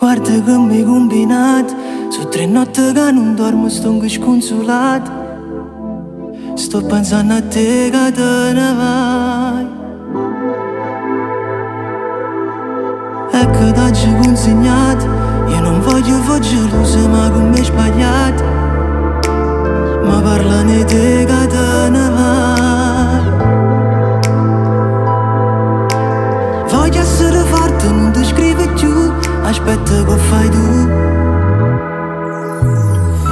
Guarda che mi hai combinato. Su 3 notti che non dormo sto sconsolato. Sto pensando a te che te ne vai. E che t'hai consegnato. Io non voglio fare gelosa ma con me sbagliato. Ma parlane te che te ne vai. Voglio essere forte, non ti scrivo più. Aspetta che fai tu.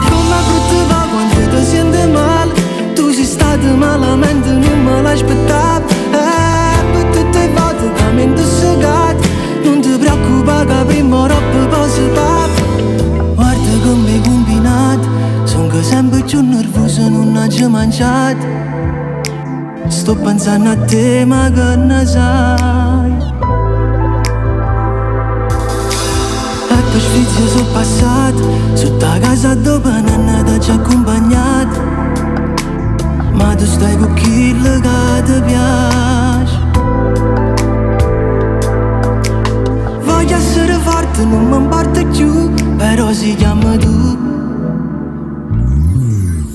Come brutto va quando ti senti male. Tu sei stato malamente, non me l'aspettavo. Per tutte le volte che mi indossegato. Non ti preoccupare che prima o dopo poi si parla. Guarda che mi hai combinato. Sono sempre più nervoso, non ho già mangiato. Sto pensando a te ma che ne sai. Per sfizio sono passato. Sotto a casa dopo nanna ti ci accompagnato. Ma tu stai con chi che ti piace. Voglio essere forte, non mi importa più. Però si chiama tu.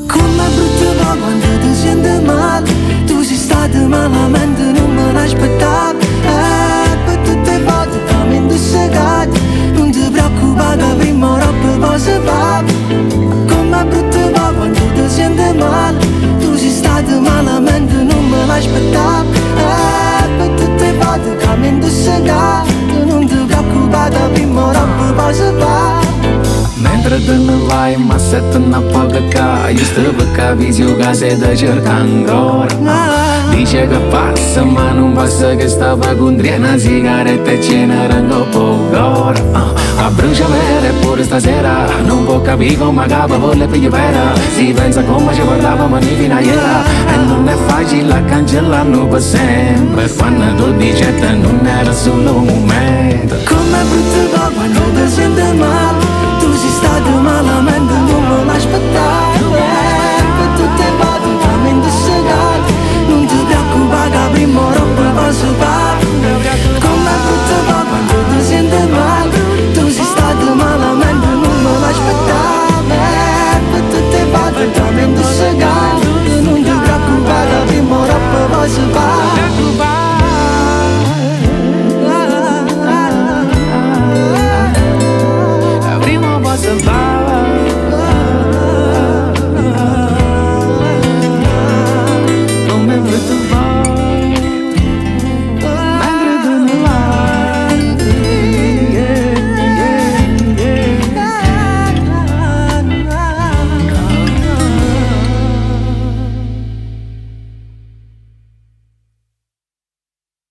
Come brutto va quando ti senti male. Tu sei stato malamente, non me l'aspettavo. Per tutte le volte che mi indossegato. Non ti preoccupare che prima o dopo poi si va. Come brutto va quando ti senti male. Tu sei stato malamente, non me l'aspettavo. Per tutte le volte che mi indossegato. Non ti preoccupare che prima o dopo poi si va. Mentre te ne vai, ma se te ne poca ca. Io stavo ca visio ca se te cerca ancora. Dice che passa ma non passa, che stava con una sigaretta e ce n'erano poco ora. A bruciare pure stasera. Non può capire come capo vuole pigliare vera. Si pensa come ci guardavamo fino a ieri. E non è facile a cancellarlo per sempre. Quando tu dici te non era solo un momento. Come